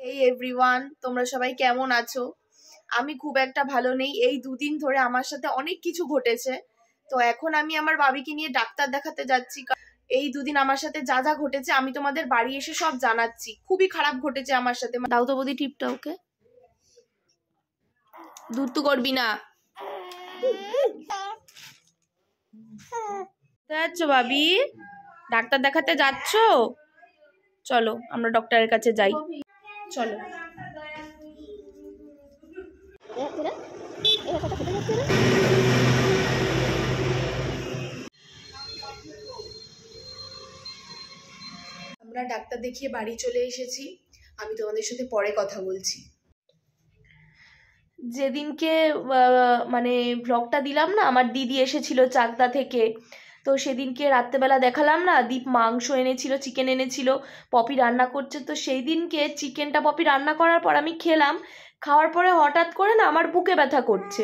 এই এভরিওয়ান, তোমরা সবাই কেমন আছো? আমি খুব একটা ভালো নেই। এই দুদিন ধরে আমার সাথে অনেক কিছু ঘটেছে। তো এখন আমি আমার বাবিকে নিয়ে ডাক্তার দেখাতে যাচ্ছি। এই দুদিন আমার সাথে যা যা ঘটেছে আমি তোমাদের বাড়ি এসে সব জানাচ্ছি। খুবই খারাপ ঘটেছে আমার সাথে। দাও তো বৌদি টিপটা ওকে। দূর তো করবি না। যাচ্ছ ভাবি? ডাক্তার দেখাতে যাচ্ছ? চলো আমরা ডক্টরের কাছে যাই। চলো। আমরা ডাক্তার দেখিয়ে বাড়ি চলে এসেছি। আমি তোমাদের সাথে পরে কথা বলছি। যেদিনকে মানে ব্লগটা দিলাম না, আমার দিদি এসেছিল চাকদা থেকে। তো সেদিনকে রাত্রেবেলা দেখালাম না, দীপ মাংস এনেছিল, চিকেন এনেছিল, পপি রান্না করছে। তো সেই দিনকে চিকেনটা পপি রান্না করার পর আমি খেলাম। খাওয়ার পরে হঠাৎ করে না আমার বুকে ব্যথা করছে।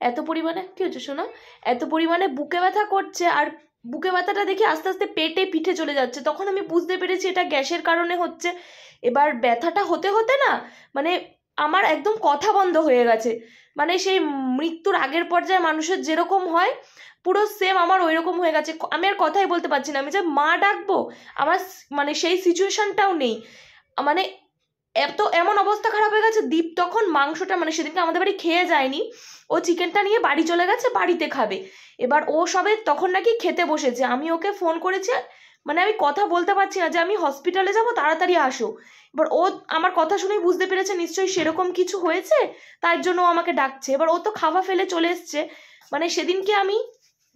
এত পরিমাণে কি হচ্ছে শোনো, এত পরিমাণে বুকে ব্যথা করছে। আর বুকে ব্যথাটা দেখে আস্তে আস্তে পেটে পিঠে চলে যাচ্ছে। তখন আমি বুঝতে পেরেছি এটা গ্যাসের কারণে হচ্ছে। এবার ব্যথাটা হতে হতে না মানে আমার একদম কথা বন্ধ হয়ে গেছে। মানে সেই মৃত্যুর আগের পর্যায়ে মানুষের যেরকম হয় পুরো সেম আমার ওই রকম হয়ে গেছে। আমি আর কথাই বলতে পারছি না। আমি যে মা ডাকবো আমার মানে সেই সিচুয়েশনটাও নেই। মানে এমন অবস্থা খারাপ হয়ে গেছে। দীপ তখন মাংসটা মানে সেদিনকে আমাদের বাড়ি খেয়ে যায়নি, ও চিকেনটা নিয়ে বাড়ি চলে গেছে, বাড়িতে খাবে। এবার ও সবে তখন নাকি খেতে বসেছে। আমি ওকে ফোন করেছি, মানে আমি কথা বলতে পারছি না যে আমি হসপিটালে যাব, তাড়াতাড়ি আসো। এবার ও আমার কথা শুনেই বুঝতে পেরেছে নিশ্চয়ই সেরকম কিছু হয়েছে, তার জন্য ও আমাকে ডাকছে। এবার ও তো খাওয়া ফেলে চলে এসছে। মানে সেদিনকে আমি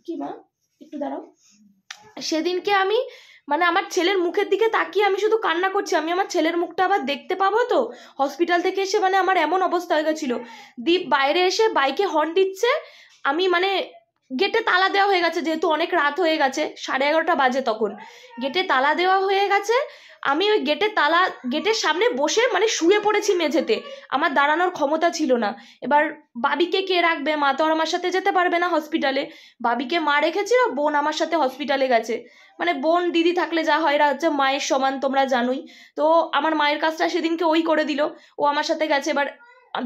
কি মা একটু দাঁড়াও, সেদিনকে আমি মানে আমার ছেলের মুখের দিকে তাকিয়ে আমি শুধু কান্না করছি। আমি আমার ছেলের মুখটা আবার দেখতে পাবো তো হসপিটাল থেকে এসে। মানে আমার এমন অবস্থা হয়ে গেছিল। দীপ বাইরে এসে বাইকে হর্ন দিচ্ছে, আমি মানে গেটে তালা দেওয়া হয়ে গেছে, যেহেতু অনেক রাত হয়ে গেছে, 11:30 বাজে তখন। গেটে তালা দেওয়া হয়ে গেছে। আমি ওই গেটের সামনে বসে মানে শুয়ে পড়েছি মেঝেতে। আমার দাঁড়ানোর ক্ষমতা ছিল না। এবার বাবিকে কে রাখবে? মা তো আর আমার সাথে যেতে পারবে না হসপিটালে। বাবিকে মা রেখেছিল, বোন আমার সাথে হসপিটালে গেছে। মানে বোন দিদি থাকলে যা হয়, এরা হচ্ছে মায়ের সমান, তোমরা জানোই তো। আমার মায়ের কাজটা সেদিনকে ওই করে দিল, ও আমার সাথে গেছে। এবার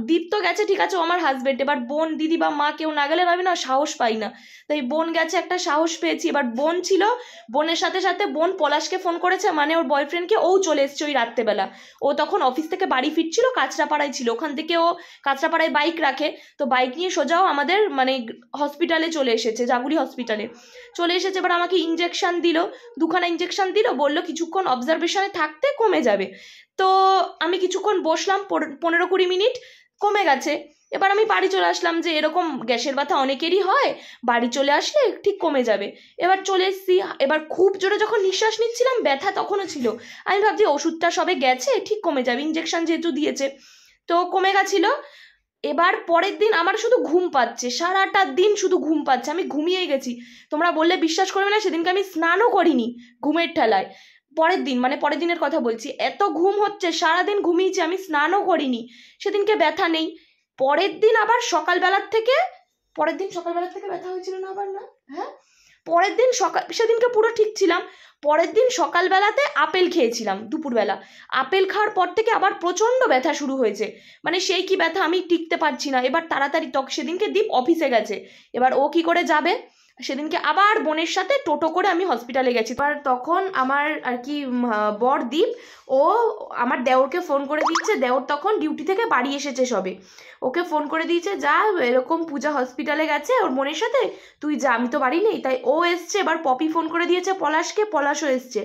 দীপ তো গেছে ঠিক আছে, ও আমার হাজবেন্ড। এবার বোন দিদি বা মা কেউ না গেলে আমি না সাহস পাই না। তাই বোন গেছে, একটা সাহস পেয়েছি। এবার বোন ছিল, বোনের সাথে সাথে বোন পলাশকে ফোন করেছে, মানে ওর বয়ফ্রেন্ডকে। ও চলে এসছে ওই রাত্রেবেলা। ও তখন অফিস থেকে বাড়ি ফিরছিল, কাঁচরাপাড়ায় ছিল। ওখান থেকে ও কাঁচরাপাড়ায় বাইক রাখে, তো বাইক নিয়ে সোজাও আমাদের মানে হসপিটালে চলে এসেছে, জাগুলি হসপিটালে চলে এসেছে। এবার আমাকে ইঞ্জেকশন দিল, 2খানা ইঞ্জেকশন দিল, বললো কিছুক্ষণ অবজারভেশনে থাকতে কমে যাবে। তো আমি কিছুক্ষণ বসলাম, 15-20 মিনিট, কমে গেছে। এবার আমি বাড়ি চলে আসলাম, যে এরকম গ্যাসের ব্যথা অনেকেরই হয়, বাড়ি চলে আসলে ঠিক কমে যাবে। এবার চলে এসেছি। এবার খুব জোরে যখন নিঃশ্বাস নিচ্ছিলাম ব্যথা তখনও ছিল। আমি ভাবছি ওষুধটা সবে গেছে, ঠিক কমে যাবে, ইঞ্জেকশন যেহেতু দিয়েছে। তো কমে গেছিল। এবার পরের দিন আমার শুধু ঘুম পাচ্ছে, সারাটা দিন শুধু ঘুম পাচ্ছে, আমি ঘুমিয়ে গেছি। তোমরা বললে বিশ্বাস করবে না, সেদিনকে আমি স্নানও করিনি ঘুমের ঠেলায়। পরের দিন মানে পরের দিনের কথা বলছি, এত ঘুম হচ্ছে, সারাদিন ঘুমিয়েছি, আমি স্নানও করিনি। সেদিনকে ব্যথা নেই। পরের দিন আবার সকালবেলার থেকে, পরের দিন সকালবেলার থেকে ব্যথা হয়েছিল না আবার? না, হ্যাঁ, পরের দিন সকাল, সেদিনকে পুরো ঠিক ছিলাম। পরের দিন সকালবেলাতে আপেল খেয়েছিলাম দুপুরবেলা। আপেল খাওয়ার পর থেকে আবার প্রচণ্ড ব্যথা শুরু হয়েছে। মানে সেই কি ব্যথা, আমি টিকতে পারছি না। এবার তাড়াতাড়ি সেদিনকে দীপ অফিসে গেছে। এবার ও কি করে যাবে? সেদিনকে আবার বোনের সাথে টোটো করে আমি হসপিটালে গেছি। এবার তখন আমার আর কি বর দীপ, ও আমার দেওরকে ফোন করে দিচ্ছে। দেওর তখন ডিউটি থেকে বাড়ি এসেছে সবে। ওকে ফোন করে দিয়েছে, যা এরকম পূজা হসপিটালে গেছে ওর বোনের সাথে, তুই যা, আমি তো বাড়ি নেই। তাই ও এসছে। এবার পপি ফোন করে দিয়েছে পলাশকে, পলাশও এসছে।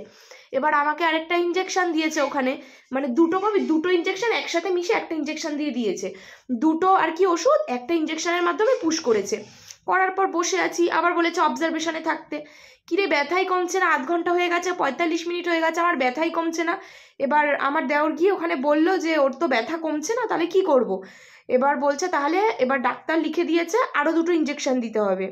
এবার আমাকে আরেকটা ইঞ্জেকশন দিয়েছে ওখানে, মানে দুটো ইঞ্জেকশন একসাথে মিশে একটা ইঞ্জেকশন দিয়ে দিয়েছে। দুটো আর কি ওষুধ একটা ইঞ্জেকশনের মাধ্যমে পুশ করেছে। করার পর বসে আছি, আবার বলেছে অবজারভেশনে থাকতে। কিরে ব্যথাই কমছে না, 0.5 ঘন্টা হয়ে গেছে, 45 মিনিট হয়ে গেছে, আমার ব্যথাই কমছে না। এবার আমার দেওর গিয়ে ওখানে বলল যে ওর তো ব্যথা কমছে না, তাহলে কি করব? এবার বলছে তাহলে এবার ডাক্তার লিখে দিয়েছে আরো 2টো ইঞ্জেকশন দিতে হবে।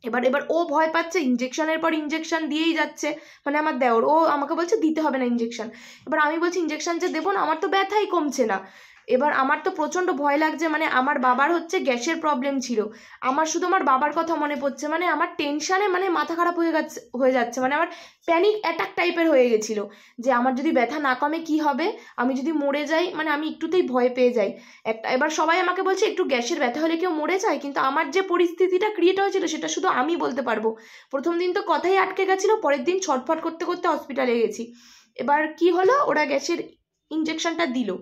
এবার এবার ও ভয় পাচ্ছে, ইঞ্জেকশনের পর ইঞ্জেকশন দিয়েই যাচ্ছে। মানে আমার দেওর, ও আমাকে বলছে দিতে হবে না ইঞ্জেকশন। এবার আমি বলছি ইঞ্জেকশন যে দেবো না, আমার তো ব্যথাই কমছে না। এবার আমার তো প্রচণ্ড ভয় লাগছে, মানে আমার বাবার হচ্ছে গ্যাসের প্রবলেম ছিল, আমার শুধু আমার বাবার কথা মনে পড়ছে, মানে আমার টেনশানে মানে মাথা খারাপ হয়ে যাচ্ছে, মানে আমার প্যানিক অ্যাটাক টাইপের হয়ে গেছিলো যে আমার যদি ব্যথা না কমে কি হবে, আমি যদি মরে যাই, মানে আমি একটুতেই ভয় পেয়ে যাই একটা। এবার সবাই আমাকে বলছে একটু গ্যাসের ব্যথা হলে কেউ মরে যায়, কিন্তু আমার যে পরিস্থিতিটা ক্রিয়েট হয়েছিল সেটা শুধু আমি বলতে পারবো। প্রথম দিন তো কথাই আটকে গেছিলো, পরের দিন ছটফট করতে করতে হসপিটালে গেছি। এবার কি হলো, ওরা গ্যাসের ইঞ্জেকশনটা দিল।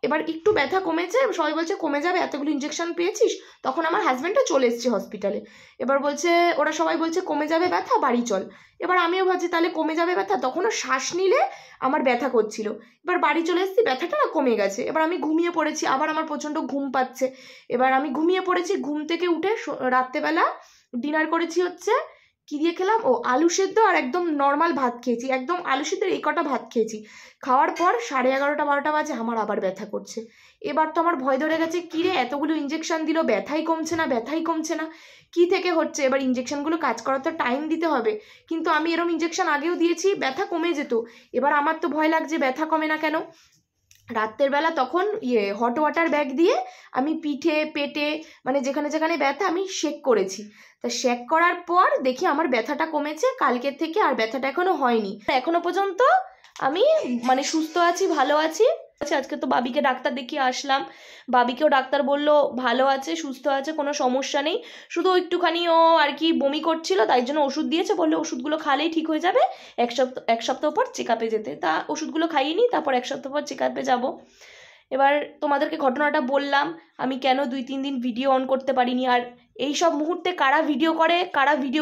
এবার একটু ব্যথা কমেছে, সবাই বলছে কমে যাবে, এতগুলো ইঞ্জেকশন পেয়েছিস। তখন আমার হাজব্যান্ডও চলে এসছে হসপিটালে। এবার বলছে, ওরা সবাই বলছে কমে যাবে ব্যথা, বাড়ি চল। এবার আমিও ভাবছি তাহলে কমে যাবে ব্যথা, তখনও শ্বাস নিলে আমার ব্যথা করছিল। এবার বাড়ি চলে এসেছি, ব্যথাটা না কমে গেছে। এবার আমি ঘুমিয়ে পড়েছি, আবার আমার প্রচণ্ড ঘুম পাচ্ছে। এবার আমি ঘুমিয়ে পড়েছি, ঘুম থেকে উঠে রাত্রেবেলা ডিনার করেছি হচ্ছে কি দিয়ে খেলাম, আলু সেদ্ধ আর একদম নর্মাল ভাত খেয়েছি, একদম আলু সেদ্ধের এই কটা ভাত খেয়েছি। খাওয়ার পর 11:30-12টা বাজে আমার আবার ব্যথা করছে। এবার তো আমার ভয় ধরে গেছে, কিরে এতগুলো ইঞ্জেকশন দিল, ব্যথাই কমছে না, কি থেকে হচ্ছে। এবার ইঞ্জেকশনগুলো কাজ করার তো টাইম দিতে হবে, কিন্তু আমি এরম ইঞ্জেকশন আগেও দিয়েছি, ব্যথা কমে যেত। এবার আমার তো ভয় লাগছে ব্যথা কমে না কেন। রাত্রের বেলা তখন হট ওয়াটার ব্যাগ দিয়ে আমি পিঠে পেটে মানে যেখানে যেখানে ব্যথা আমি শেক করেছি। তা শেক করার পর দেখি আমার ব্যথাটা কমেছে কালকের থেকে, আর ব্যথাটা এখনো হয়নি, এখনো পর্যন্ত আমি মানে সুস্থ আছি, ভালো আছি। আজকে তো বাবিকে ডাক্তার দেখিয়ে আসলাম, বাবিকেও ডাক্তার বললো ভালো আছে, সুস্থ আছে, কোনো সমস্যা নেই, শুধু একটুখানি ও আর কি বমি করছিল, তাই জন্য ওষুধ দিয়েছে, বললে ওষুধগুলো খালেই ঠিক হয়ে যাবে, এক সপ্তাহ পর চেক আপে যেতে। তা ওষুধগুলো খাইয়ে নিই, তারপর এক সপ্তাহ পর চেক আপে যাবো। এবার তোমাদেরকে ঘটনাটা বললাম, আমি কেন 2-3 দিন ভিডিও অন করতে পারিনি। আর এই সব মুহূর্তে কারা ভিডিও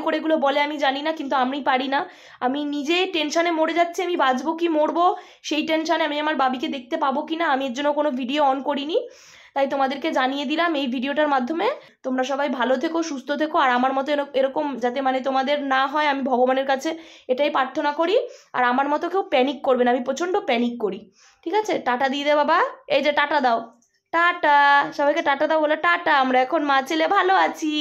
করে এগুলো বলে আমি জানি না, কিন্তু আমি পারি না। আমি নিজে টেনশানে মরে যাচ্ছি, আমি বাঁচবো কি মরবো সেই টেনশানে, আমি আমার বাবিকে দেখতে পাবো কি না, আমি এর জন্য কোনো ভিডিও অন করিনি। তাই তোমাদেরকে জানিয়ে দিলাম এই ভিডিওটার মাধ্যমে। তোমরা সবাই ভালো থেকো, সুস্থ থেকো, আর আমার মতো এরকম যাতে মানে তোমাদের না হয়, আমি ভগবানের কাছে এটাই প্রার্থনা করি। আর আমার মতো কেউ প্যানিক করবে না, আমি প্রচণ্ড প্যানিক করি। ঠিক আছে, টাটা দিয়ে দে বাবা, এই যে টাটা দাও, টাটা, সবাইকে টাটা দাও, বলে টাটা, আমরা এখন মা ছেলে ভালো আছি।